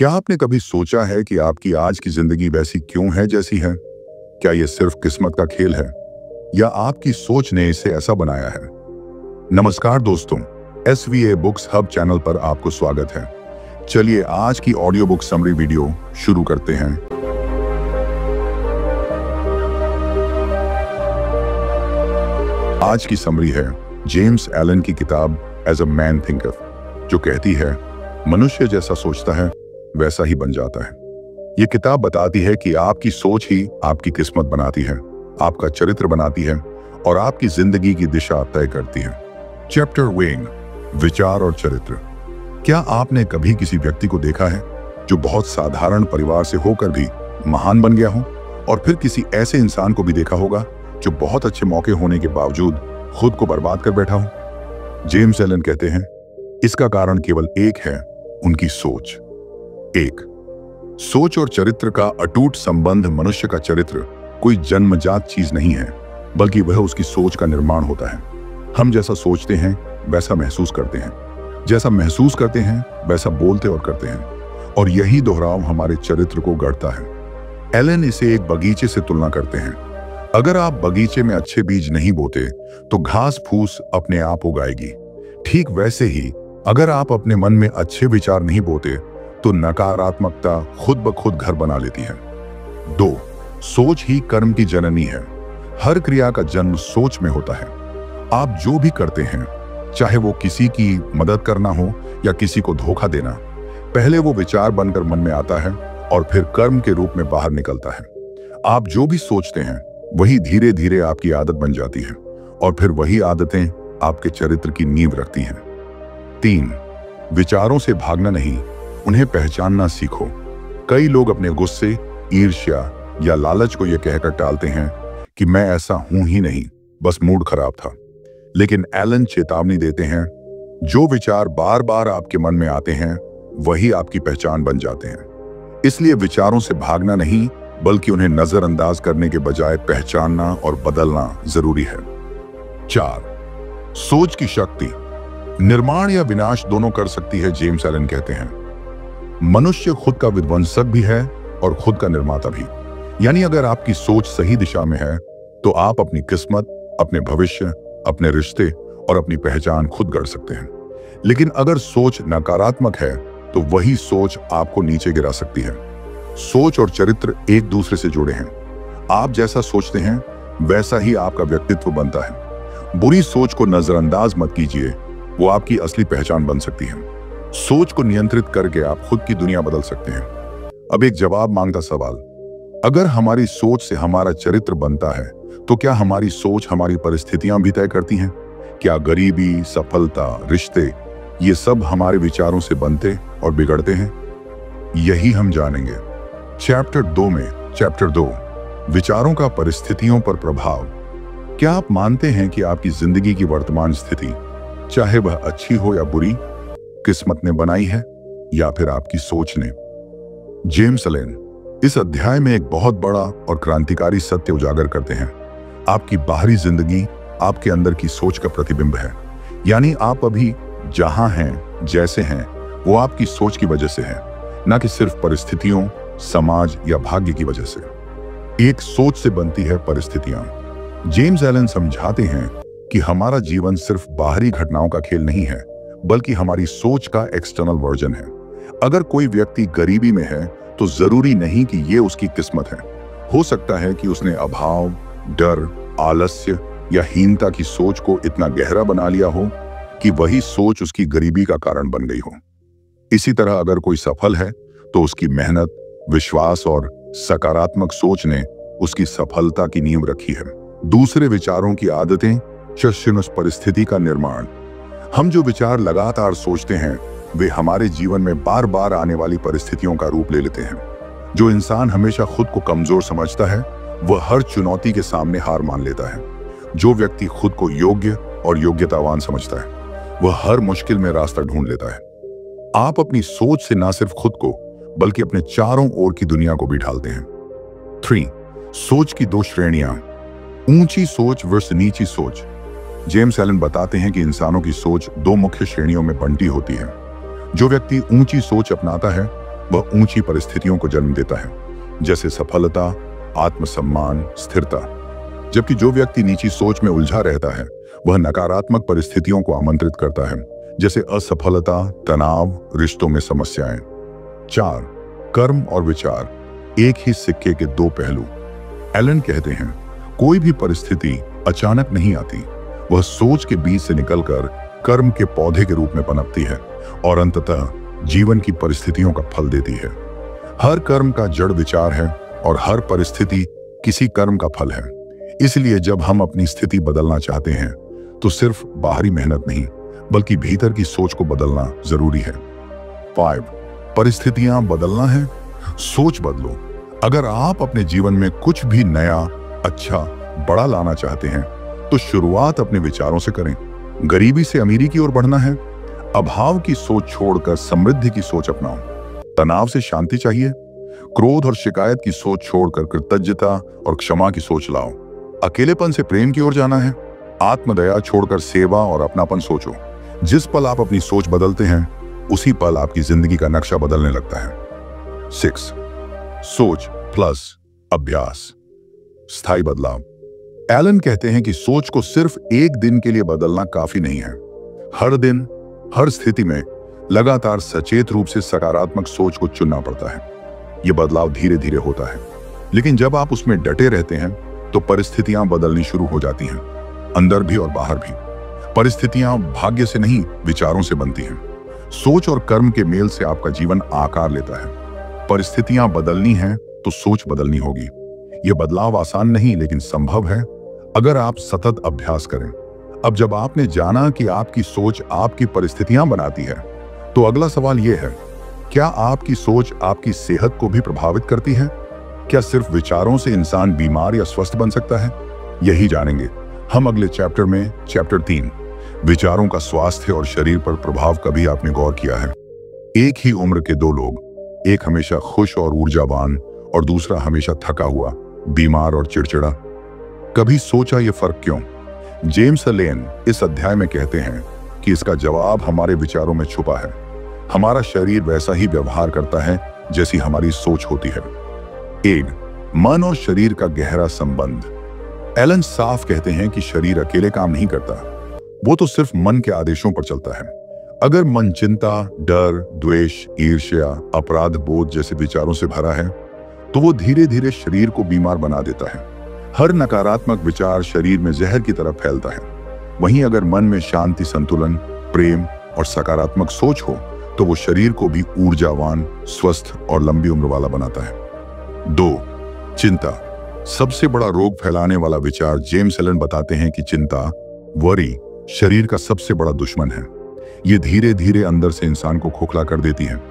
क्या आपने कभी सोचा है कि आपकी आज की जिंदगी वैसी क्यों है जैसी है? क्या यह सिर्फ किस्मत का खेल है या आपकी सोच ने इसे ऐसा बनाया है? नमस्कार दोस्तों, SVA बुक्स हब चैनल पर आपको स्वागत है। चलिए आज की ऑडियो बुक समरी वीडियो शुरू करते हैं। आज की समरी है जेम्स एलन की किताब एज अ मैन थिंकर, जो कहती है मनुष्य जैसा सोचता है वैसा ही बन जाता है। ये किताब बताती है कि आपकी सोच ही आपकी किस्मत बनाती है, आपका चरित्र बनाती है और आपकी जिंदगी की दिशा तय करती है। चैप्टर 1, विचार और चरित्र। क्या आपने कभी किसी व्यक्ति को देखा है जो बहुत साधारण परिवार से होकर भी महान बन गया हो, और फिर किसी ऐसे इंसान को भी देखा होगा जो बहुत अच्छे मौके होने के बावजूद खुद को बर्बाद कर बैठा हो? जेम्स एलन कहते हैं इसका कारण केवल एक है, उनकी सोच। एक, सोच और चरित्र का अटूट संबंध। मनुष्य का चरित्र कोई जन्मजात चीज नहीं है, बल्कि वह उसकी सोच का निर्माण होता है। हम जैसा सोचते हैं वैसा महसूस करते हैं, जैसा महसूस करते हैं वैसा बोलते और करते हैं, और यही दोहराव हमारे चरित्र को गढ़ता है। एलन इसे एक बगीचे से तुलना करते हैं। अगर आप बगीचे में अच्छे बीज नहीं बोते तो घास फूस अपने आप उगाएगी। ठीक वैसे ही अगर आप अपने मन में अच्छे विचार नहीं बोते तो नकारात्मकता खुद ब खुद घर बना लेती है। 2, सोच ही कर्म की जननी है। हर क्रिया का जन्म सोच में होता है। आप जो भी करते हैं, चाहे वो किसी की मदद करना हो या किसी को धोखा देना, पहले वो विचार बनकर मन में आता है और फिर कर्म के रूप में बाहर निकलता है। आप जो भी सोचते हैं वही धीरे धीरे आपकी आदत बन जाती है, और फिर वही आदतें आपके चरित्र की नींव रखती हैं। 3, विचारों से भागना नहीं, उन्हें पहचानना सीखो। कई लोग अपने गुस्से, ईर्ष्या या लालच को यह कहकर टालते हैं कि मैं ऐसा हूं ही नहीं, बस मूड खराब था। लेकिन एलन चेतावनी देते हैं, जो विचार बार बार आपके मन में आते हैं वही आपकी पहचान बन जाते हैं। इसलिए विचारों से भागना नहीं, बल्कि उन्हें नजरअंदाज करने के बजाय पहचानना और बदलना जरूरी है। 4, सोच की शक्ति निर्माण या विनाश दोनों कर सकती है। जेम्स एलन कहते हैं मनुष्य खुद का विध्वंसक भी है और खुद का निर्माता भी। यानी अगर आपकी सोच सही दिशा में है तो आप अपनी किस्मत, अपने भविष्य, अपने रिश्ते और अपनी पहचान खुद गढ़ सकते हैं। लेकिन अगर सोच नकारात्मक है तो वही सोच आपको नीचे गिरा सकती है। सोच और चरित्र एक दूसरे से जुड़े हैं। आप जैसा सोचते हैं वैसा ही आपका व्यक्तित्व बनता है। बुरी सोच को नजरअंदाज मत कीजिए, वो आपकी असली पहचान बन सकती है। सोच को नियंत्रित करके आप खुद की दुनिया बदल सकते हैं। अब एक जवाब मांगता सवाल, अगर हमारी सोच से हमारा चरित्र बनता है तो क्या हमारी सोच हमारी परिस्थितियां भी तय करती हैं? क्या गरीबी, सफलता, रिश्ते, ये सब हमारे विचारों से बनते और बिगड़ते हैं? यही हम जानेंगे चैप्टर 2 में। चैप्टर 2, विचारों का परिस्थितियों पर प्रभाव। क्या आप मानते हैं कि आपकी जिंदगी की वर्तमान स्थिति, चाहे वह अच्छी हो या बुरी, किस्मत ने बनाई है या फिर आपकी सोच ने? जेम्स एलन इस अध्याय में एक बहुत बड़ा और क्रांतिकारी सत्य उजागर करते हैं। आपकी बाहरी जिंदगी आपके अंदर की सोच का प्रतिबिंब है। यानी आप अभी जहां हैं, जैसे हैं, वो आपकी सोच की वजह से है, ना कि सिर्फ परिस्थितियों, समाज या भाग्य की वजह से। एक सोच से बनती है परिस्थितियां। जेम्स एलन समझाते हैं कि हमारा जीवन सिर्फ बाहरी घटनाओं का खेल नहीं है, बल्कि हमारी सोच का एक्सटर्नल वर्जन है। अगर कोई व्यक्ति गरीबी में है तो जरूरी नहीं कि ये उसकी किस्मत है। हो सकता है कि उसने अभाव, डर, आलस्य या हीनता की सोच को इतना गहरा बना लिया हो कि वही सोच उसकी गरीबी का कारण बन गई हो। इसी तरह अगर कोई सफल है तो उसकी मेहनत, विश्वास और सकारात्मक सोच ने उसकी सफलता की नींव रखी है। दूसरे विचारों की आदतें, उस परिस्थिति का निर्माण। हम जो विचार लगातार सोचते हैं वे हमारे जीवन में बार बार आने वाली परिस्थितियों का रूप ले लेते हैं। जो इंसान हमेशा खुद को कमजोर समझता है वह हर चुनौती के सामने हार मान लेता है। जो व्यक्ति खुद को योग्य और योग्यतावान समझता है वह हर मुश्किल में रास्ता ढूंढ लेता है। आप अपनी सोच से ना सिर्फ खुद को बल्कि अपने चारों ओर की दुनिया को भी ढालते हैं। 3, सोच की 2 श्रेणियां, ऊंची सोच वर्सेस नीची सोच। जेम्स एलन बताते हैं कि इंसानों की सोच 2 मुख्य श्रेणियों में बंटी होती है। जो व्यक्ति ऊंची सोच अपनाता है वह ऊंची परिस्थितियों को जन्म देता है, जैसे सफलता, आत्मसम्मान, स्थिरता। जबकि जो व्यक्ति नीची सोच में उलझा रहता है वह नकारात्मक परिस्थितियों को आमंत्रित करता है, जैसे असफलता, तनाव, रिश्तों में समस्याएं। 4. कर्म और विचार एक ही सिक्के के दो पहलू। एलन कहते हैं, कोई भी परिस्थिति अचानक नहीं आती, वह सोच के बीज से निकलकर कर्म के पौधे के रूप में पनपती है और अंततः जीवन की परिस्थितियों का फल देती है। हर कर्म का जड़ विचार है और हर परिस्थिति किसी कर्म का फल है। इसलिए जब हम अपनी स्थिति बदलना चाहते हैं तो सिर्फ बाहरी मेहनत नहीं बल्कि भीतर की सोच को बदलना जरूरी है। 5. परिस्थितियां बदलना है, सोच बदलो। अगर आप अपने जीवन में कुछ भी नया, अच्छा, बड़ा लाना चाहते हैं तो शुरुआत अपने विचारों से करें। गरीबी से अमीरी की ओर बढ़ना है, अभाव की सोच छोड़कर समृद्धि की सोच अपनाओ। तनाव से शांति चाहिए, क्रोध और शिकायत की सोच छोड़कर कृतज्ञता और क्षमा की सोच लाओ। अकेलेपन से प्रेम की ओर जाना है, आत्मदया छोड़कर सेवा और अपनापन सोचो। जिस पल आप अपनी सोच बदलते हैं उसी पल आपकी जिंदगी का नक्शा बदलने लगता है। 6. सोच प्लस अभ्यास, स्थायी बदलाव। एलन कहते हैं कि सोच को सिर्फ एक दिन के लिए बदलना काफी नहीं है। हर दिन, हर स्थिति में लगातार सचेत रूप से सकारात्मक सोच को चुनना पड़ता है। यह बदलाव धीरे धीरे होता है, लेकिन जब आप उसमें डटे रहते हैं तो परिस्थितियां बदलनी शुरू हो जाती हैं, अंदर भी और बाहर भी। परिस्थितियां भाग्य से नहीं, विचारों से बनती हैं। सोच और कर्म के मेल से आपका जीवन आकार लेता है। परिस्थितियां बदलनी हैं तो सोच बदलनी होगी। यह बदलाव आसान नहीं लेकिन संभव है अगर आप सतत अभ्यास करें। अब जब आपने जाना कि आपकी सोच आपकी परिस्थितियां बनाती है, तो अगला सवाल यह है, क्या आपकी सोच आपकी सेहत को भी प्रभावित करती है? क्या सिर्फ विचारों से इंसान बीमार या स्वस्थ बन सकता है? यही जानेंगे हम अगले चैप्टर में, चैप्टर 3, विचारों का स्वास्थ्य और शरीर पर प्रभाव। कभी आपने गौर किया है, एक ही उम्र के दो लोग, एक हमेशा खुश और ऊर्जावान और दूसरा हमेशा थका हुआ, बीमार और चिड़चिड़ा। कभी सोचा ये फर्क क्यों? जेम्स एलन इस अध्याय में कहते हैं कि इसका जवाब हमारे विचारों में छुपा है। हमारा शरीर वैसा ही व्यवहार करता है जैसी हमारी सोच होती है। 1. मन और शरीर का गहरा संबंध। एलन साफ कहते हैं कि शरीर अकेले काम नहीं करता, वो तो सिर्फ मन के आदेशों पर चलता है। अगर मन चिंता, डर, द्वेष, ईर्ष्या, अपराध बोध जैसे विचारों से भरा है तो वो धीरे धीरे शरीर को बीमार बना देता है। हर नकारात्मक विचार शरीर में जहर की तरह फैलता है। वहीं अगर मन में शांति, संतुलन, प्रेम और सकारात्मक सोच हो तो वो शरीर को भी ऊर्जावान, स्वस्थ और लंबी उम्र वाला बनाता है। 2. चिंता, सबसे बड़ा रोग फैलाने वाला विचार। जेम्स एलन बताते हैं कि चिंता, वरी, शरीर का सबसे बड़ा दुश्मन है। ये धीरे धीरे अंदर से इंसान को खोखला कर देती है।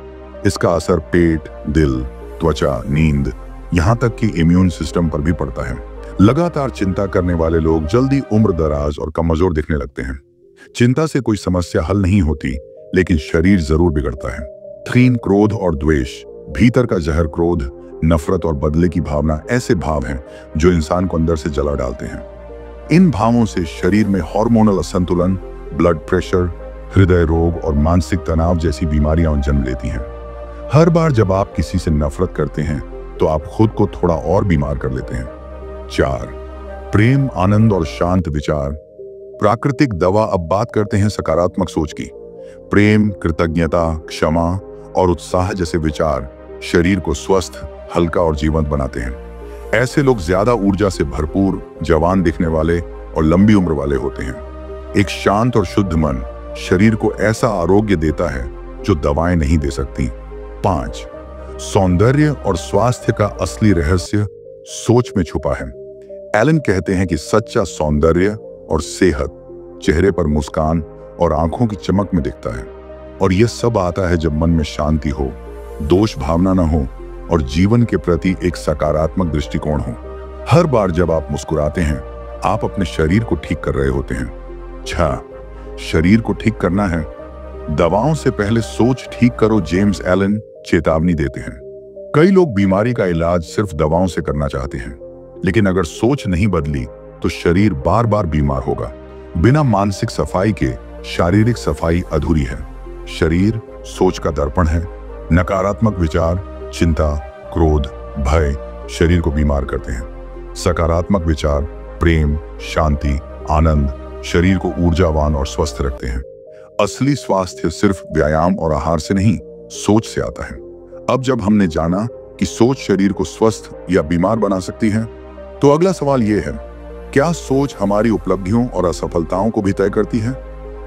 इसका असर पेट, दिल, त्वचा, नींद, यहाँ तक कि इम्यून सिस्टम पर भी पड़ता है। लगातार चिंता करने वाले लोग जल्दी उम्र दराज और कमजोर दिखने लगते हैं। चिंता से कोई समस्या हल नहीं होती, लेकिन शरीर जरूर बिगड़ता है। 3. क्रोध और द्वेष, भीतर का जहर। क्रोध, नफरत और बदले की भावना ऐसे भाव हैं जो इंसान को अंदर से जला डालते हैं। इन भावों से शरीर में हार्मोनल असंतुलन, ब्लड प्रेशर, हृदय रोग और मानसिक तनाव जैसी बीमारियां जन्म लेती हैं। हर बार जब आप किसी से नफरत करते हैं तो आप खुद को थोड़ा और बीमार कर लेते हैं। 4. प्रेम, आनंद और शांत विचार। प्राकृतिक दवा। अब बात करते हैं सकारात्मक सोच की। प्रेम, कृतज्ञता, क्षमा और उत्साह जैसे विचार शरीर को स्वस्थ, हल्का और जीवंत बनाते हैं। ऐसे लोग ज्यादा ऊर्जा से भरपूर, जवान दिखने वाले और लंबी उम्र वाले होते हैं। एक शांत और शुद्ध मन शरीर को ऐसा आरोग्य देता है जो दवाएं नहीं दे सकती। 5. सौंदर्य और स्वास्थ्य का असली रहस्य सोच में छुपा है। एलन कहते हैं कि सच्चा सौंदर्य और सेहत चेहरे पर मुस्कान और आंखों की चमक में दिखता है, और यह सब आता है जब मन में शांति हो, दोष भावना न हो और जीवन के प्रति एक सकारात्मक दृष्टिकोण हो। हर बार जब आप मुस्कुराते हैं आप अपने शरीर को ठीक कर रहे होते हैं। 6. शरीर को ठीक करना है, दवाओं से पहले सोच ठीक करो। जेम्स एलन चेतावनी देते हैं। कई लोग बीमारी का इलाज सिर्फ दवाओं से करना चाहते हैं, लेकिन अगर सोच नहीं बदली तो शरीर बार बार बीमार होगा। बिना मानसिक सफाई के शारीरिक सफाई अधूरी है। शरीर सोच का दर्पण है। नकारात्मक विचार चिंता, क्रोध, भय शरीर को बीमार करते हैं। सकारात्मक विचार प्रेम, शांति, आनंद शरीर को ऊर्जावान और स्वस्थ रखते हैं। असली स्वास्थ्य सिर्फ व्यायाम और आहार से नहीं, सोच से आता है। अब जब हमने जाना कि सोच शरीर को स्वस्थ या बीमार बना सकती है, तो अगला सवाल यह है, क्या सोच हमारी उपलब्धियों और असफलताओं को भी तय करती है?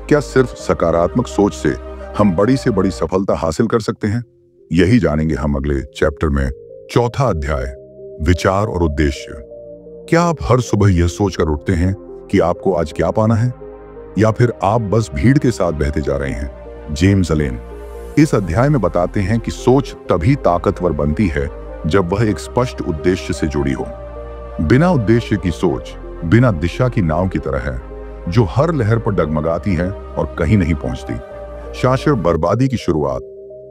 क्या सिर्फ सकारात्मक सोच से हम बड़ी से बड़ी सफलता हासिल कर सकते हैं? यही जानेंगे हम अगले चैप्टर में। चौथा अध्याय, विचार और उद्देश्य। क्या आप हर सुबह यह सोचकर उठते हैं कि आपको आज क्या पाना है, या फिर आप बस भीड़ के साथ बहते जा रहे हैं? जेम्स एलेन इस अध्याय में बताते हैं कि सोच तभी ताकतवर बनती है जब वह एक स्पष्ट उद्देश्य से जुड़ी हो। बिना उद्देश्य की सोच बिना दिशा की नाव की तरह है, जो हर लहर पर डगमगाती है और कहीं नहीं पहुंचती। शाश्वत बर्बादी की शुरुआत।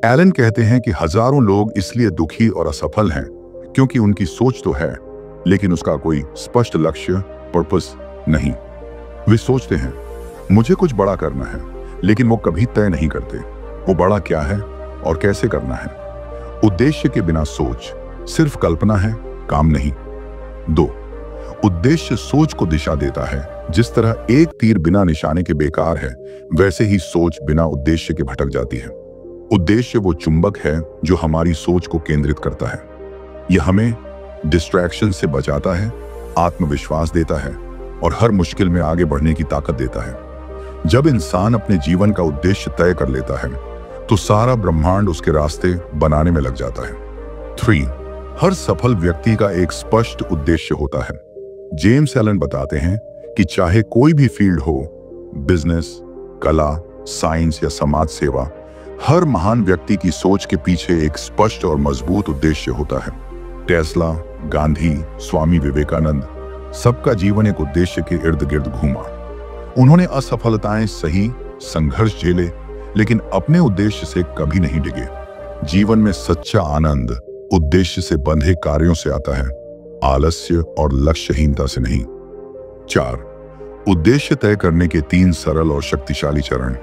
एलन कहते हैं कि हजारों लोग इसलिए दुखी और असफल हैं क्योंकि उनकी सोच तो है, लेकिन उसका कोई स्पष्ट लक्ष्य, पर्पस नहीं। वे सोचते हैं मुझे कुछ बड़ा करना है, लेकिन वो कभी तय नहीं करते वो बड़ा क्या है और कैसे करना है। उद्देश्य के बिना सोच सिर्फ कल्पना है, काम नहीं। 2, उद्देश्य सोच को दिशा देता है। जिस तरह एक तीर बिना निशाने के बेकार है, वैसे ही सोच बिना उद्देश्य के भटक जाती है। उद्देश्य वो चुंबक है जो हमारी सोच को केंद्रित करता है। यह हमें डिस्ट्रैक्शन से बचाता है, आत्मविश्वास देता है और हर मुश्किल में आगे बढ़ने की ताकत देता है। जब इंसान अपने जीवन का उद्देश्य तय कर लेता है, तो सारा ब्रह्मांड उसके रास्ते बनाने में लग जाता है। 3, हर सफल व्यक्ति का एक स्पष्ट उद्देश्य होता है। जेम्स एलन बताते हैं कि चाहे कोई भी फील्ड हो, बिजनेस, कला, साइंस या समाज सेवा, हर महान व्यक्ति की सोच के पीछे एक स्पष्ट और मजबूत उद्देश्य होता है। टेस्ला, गांधी, स्वामी विवेकानंद, सबका जीवन एक उद्देश्य के इर्द गिर्द घूमा। उन्होंने असफलताएं सही, संघर्ष झेले, लेकिन अपने उद्देश्य से कभी नहीं डिगे। जीवन में सच्चा आनंद उद्देश्य से बंधे कार्यों से आता है, आलस्य और लक्ष्यहीनता से नहीं। 4, उद्देश्य तय करने के 3 सरल और शक्तिशाली चरण।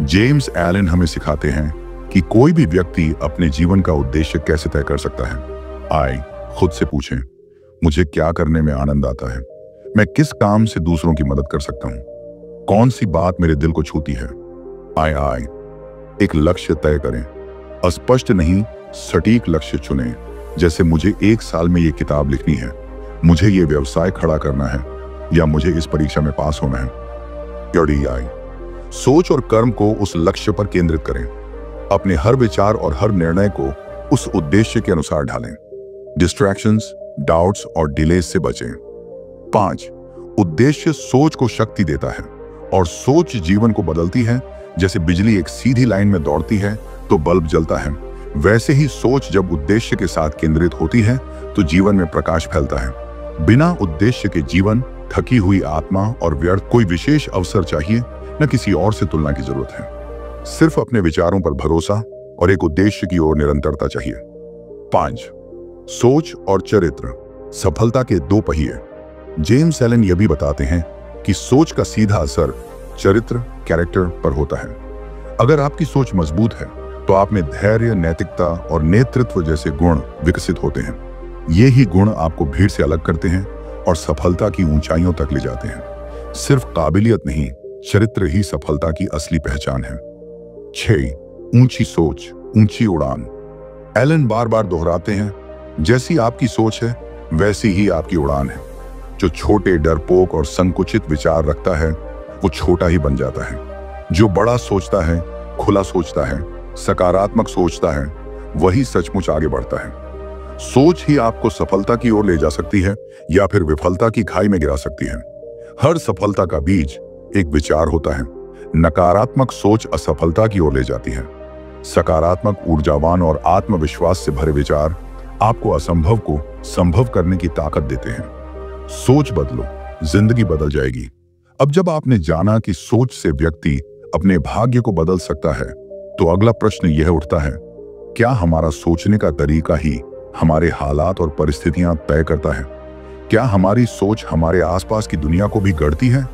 जेम्स एलन हमें सिखाते हैं कि कोई भी व्यक्ति अपने जीवन का उद्देश्य कैसे तय कर सकता है। आए खुद से पूछें, मुझे क्या करने में आनंद आता है? मैं किस काम से दूसरों की मदद कर सकता हूं? कौन सी बात मेरे दिल को छूती है? आए एक लक्ष्य तय करें। अस्पष्ट नहीं, सटीक लक्ष्य चुनें। जैसे मुझे 1 साल में ये किताब लिखनी है, मुझे ये व्यवसाय खड़ा करना है, या मुझे इस परीक्षा में पास होना है। सोच और कर्म को उस लक्ष्य पर केंद्रित करें। अपने हर विचार और हर निर्णय को उस उद्देश्य के अनुसार ढालें। डिस्ट्रैक्शंस, डाउट्स और डिलेज से बचें। 5, उद्देश्य सोच को शक्ति देता है और सोच जीवन को बदलती है। जैसे बिजली एक सीधी लाइन में दौड़ती है तो बल्ब जलता है, वैसे ही सोच जब उद्देश्य के साथ केंद्रित होती है तो जीवन में प्रकाश फैलता है। बिना उद्देश्य के जीवन थकी हुई आत्मा और व्यर्थ। कोई विशेष अवसर चाहिए, न किसी और से तुलना की जरूरत है। सिर्फ अपने विचारों पर भरोसा और एक उद्देश्य की ओर निरंतरता चाहिए। 5, सोच और चरित्र, सफलता के 2 पहिए। जेम्स एलन यह भी बताते हैं कि सोच का सीधा असर चरित्र, कैरेक्टर पर होता है। अगर आपकी सोच मजबूत है तो आप में धैर्य, नैतिकता और नेतृत्व जैसे गुण विकसित होते हैं। ये ही गुण आपको भीड़ से अलग करते हैं और सफलता की ऊंचाइयों तक ले जाते हैं। सिर्फ काबिलियत नहीं, चरित्र ही सफलता की असली पहचान है। 6, ऊंची सोच, ऊंची उड़ान। एलन बार बार दोहराते हैं, जैसी आपकी सोच है वैसी ही आपकी उड़ान है। जो छोटे, डरपोक और संकुचित विचार रखता है वो छोटा ही बन जाता है। जो बड़ा सोचता है, खुला सोचता है, सकारात्मक सोचता है, वही सचमुच आगे बढ़ता है। सोच ही आपको सफलता की ओर ले जा सकती है या फिर विफलता की खाई में गिरा सकती है। हर सफलता का बीज एक विचार होता है। नकारात्मक सोच असफलता की ओर ले जाती है। सकारात्मक, ऊर्जावान और आत्मविश्वास से भरे विचार आपको असंभव को संभव करने की ताकत देते हैं। सोच बदलो, जिंदगी बदल जाएगी। अब जब आपने जाना कि सोच से व्यक्ति अपने भाग्य को बदल सकता है, तो अगला प्रश्न यह उठता है, क्या हमारा सोचने का तरीका ही हमारे हालात और परिस्थितियां तय करता है? क्या हमारी सोच हमारे आसपास की दुनिया को भी गढ़ती है?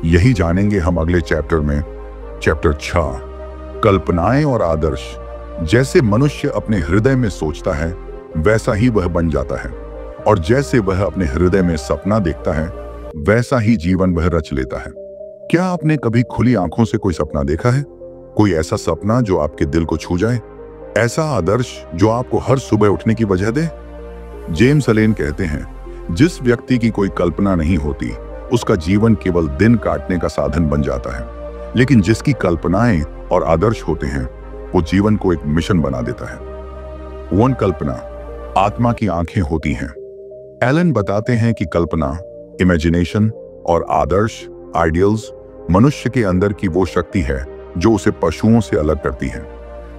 यही जानेंगे हम अगले चैप्टर में। चैप्टर 6, कल्पनाएं और आदर्श। जैसे मनुष्य अपने हृदय में सोचता है वैसा ही वह बन जाता है, और जैसे वह अपने हृदय में सपना देखता है वैसा ही जीवन वह रच लेता है। क्या आपने कभी खुली आंखों से कोई सपना देखा है? कोई ऐसा सपना जो आपके दिल को छू जाए, ऐसा आदर्श जो आपको हर सुबह उठने की वजह दे? जेम्स एलेन कहते हैं, जिस व्यक्ति की कोई कल्पना नहीं होती उसका जीवन केवल दिन काटने का साधन बन जाता है, लेकिन जिसकी कल्पनाएं और आदर्श होते हैं वो जीवन को एक मिशन बना देता है। वन कल्पना आत्मा की आंखें होती हैं। एलन बताते हैं कि कल्पना, इमेजिनेशन और आदर्श, आइडियल्स, मनुष्य के अंदर की वो शक्ति है जो उसे पशुओं से अलग करती है।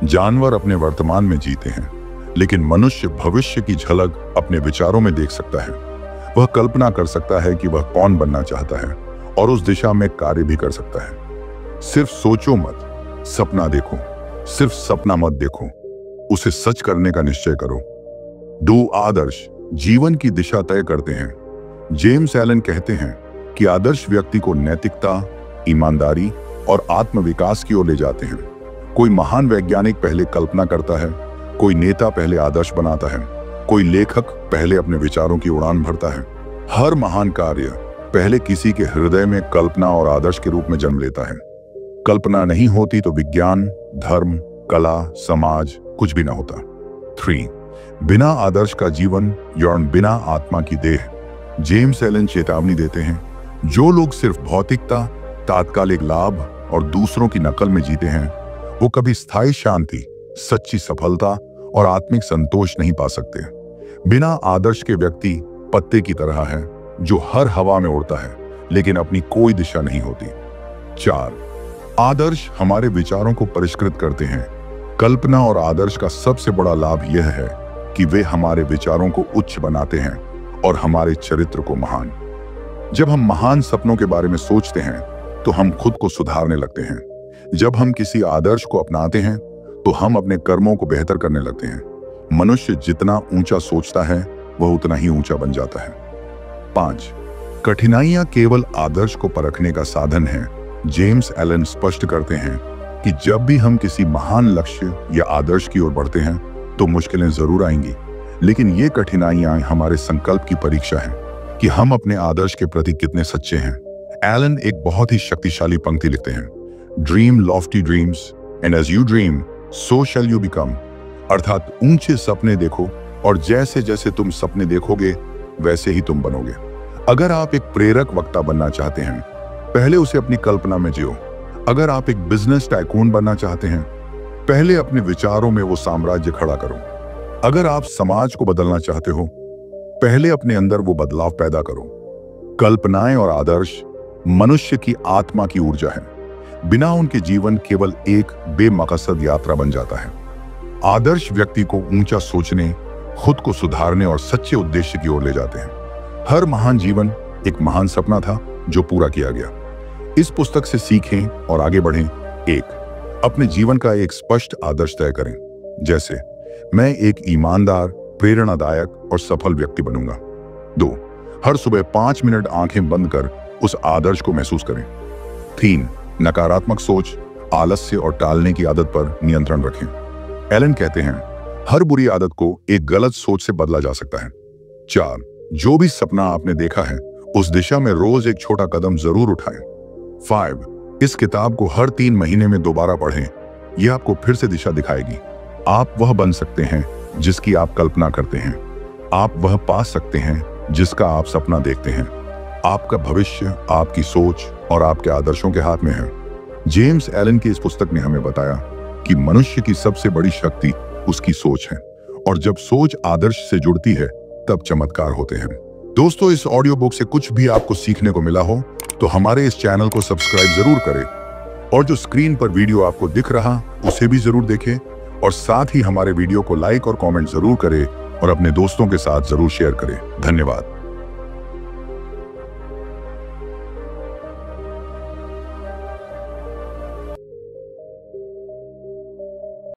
जानवर अपने वर्तमान में जीते हैं, लेकिन मनुष्य भविष्य की झलक अपने विचारों में देख सकता है। वह कल्पना कर सकता है कि वह कौन बनना चाहता है और उस दिशा में कार्य भी कर सकता है। सिर्फ सोचो मत, सपना देखो। सिर्फ सपना मत देखो, उसे सच करने का निश्चय करो। दो आदर्श जीवन की दिशा तय करते हैं। जेम्स एलन कहते हैं कि आदर्श व्यक्ति को नैतिकता, ईमानदारी और आत्मविकास की ओर ले जाते हैं। कोई महान वैज्ञानिक पहले कल्पना करता है, कोई नेता पहले आदर्श बनाता है, कोई लेखक पहले अपने विचारों की उड़ान भरता है। हर महान कार्य पहले किसी के हृदय में कल्पना और आदर्श के रूप में जन्म लेता है। कल्पना नहीं होती तो विज्ञान, धर्म, कला, समाज कुछ भी ना होता। 3. बिना आदर्श का जीवन यौन बिना आत्मा की देह। जेम्स एलन चेतावनी देते हैं, जो लोग सिर्फ भौतिकता, तात्कालिक लाभ और दूसरों की नकल में जीते हैं वो कभी स्थायी शांति, सच्ची सफलता और आत्मिक संतोष नहीं पा सकते। बिना आदर्श के व्यक्ति पत्ते की तरह है जो हर हवा में उड़ता है लेकिन अपनी कोई दिशा नहीं होती। 4. आदर्श हमारे विचारों को परिष्कृत करते हैं। कल्पना और आदर्श का सबसे बड़ा लाभ यह है कि वे हमारे विचारों को उच्च बनाते हैं और हमारे चरित्र को महान। जब हम महान सपनों के बारे में सोचते हैं तो हम खुद को सुधारने लगते हैं। जब हम किसी आदर्श को अपनाते हैं तो हम अपने कर्मों को बेहतर करने लगते हैं। मनुष्य जितना ऊंचा सोचता है वह उतना ही ऊंचा बन जाता है। 5. कठिनाइयां केवल आदर्श को परखने का साधन है। जेम्स एलन स्पष्ट करते हैं कि जब भी हम किसी महान लक्ष्य या आदर्श की ओर बढ़ते हैं तो मुश्किलें जरूर आएंगी, लेकिन ये कठिनाइयां हमारे संकल्प की परीक्षा है कि हम अपने आदर्श के प्रति कितने सच्चे हैं। एलन एक बहुत ही शक्तिशाली पंक्ति लिखते हैं, dream lofty dreams and as you dream so shall you become. अर्थात ऊंचे सपने देखो और जैसे जैसे तुम सपने देखोगे वैसे ही तुम बनोगे। अगर आप एक प्रेरक वक्ता बनना चाहते हैं, पहले उसे अपनी कल्पना में जियो। अगर आप एक बिजनेस टाइकून बनना चाहते हैं, पहले अपने विचारों में वो साम्राज्य खड़ा करो। अगर आप समाज को बदलना चाहते हो, पहले अपने अंदर वो बदलाव पैदा करो। कल्पनाएं और आदर्श मनुष्य की आत्मा की ऊर्जा है। बिना उनके जीवन केवल एक बेमकसद यात्रा बन जाता है। आदर्श व्यक्ति को ऊंचा सोचने, खुद को सुधारने और सच्चे उद्देश्य की ओर ले जाते हैं। हर महान जीवन एक महान सपना था जो पूरा किया गया। इस पुस्तक से सीखें और आगे बढ़ें। 1. अपने जीवन का एक स्पष्ट आदर्श तय करें, जैसे मैं एक ईमानदार, प्रेरणादायक और सफल व्यक्ति बनूंगा। 2. हर सुबह 5 मिनट आंखें बंद कर उस आदर्श को महसूस करें। 3. नकारात्मक सोच, आलस्य और टालने की आदत पर नियंत्रण रखें। एलन कहते हैं, हर बुरी आदत को एक गलत सोच से बदला जा सकता है। 4. जो भी सपना आपने देखा है उस दिशा में रोज एक छोटा कदम जरूर उठाएं। 5. इस किताब को हर 3 महीने में दोबारा पढ़ें। यह आपको फिर से दिशा दिखाएगी। आप वह बन सकते हैं जिसकी आप कल्पना करते हैं। आप वह पा सकते हैं जिसका आप सपना देखते हैं। आपका भविष्य आपकी सोच और आपके आदर्शों के हाथ में है। जेम्स एलन की इस पुस्तक ने हमें बताया कि मनुष्य की सबसे बड़ी शक्ति उसकी सोच है, और जब सोच आदर्श से जुड़ती है तब चमत्कार होते हैं। दोस्तों, इस ऑडियो बुक से कुछ भी आपको सीखने को मिला हो तो हमारे इस चैनल को सब्सक्राइब जरूर करें, और जो स्क्रीन पर वीडियो आपको दिख रहा उसे भी जरूर देखें, और साथ ही हमारे वीडियो को लाइक और कमेंट जरूर करें और अपने दोस्तों के साथ जरूर शेयर करें। धन्यवाद।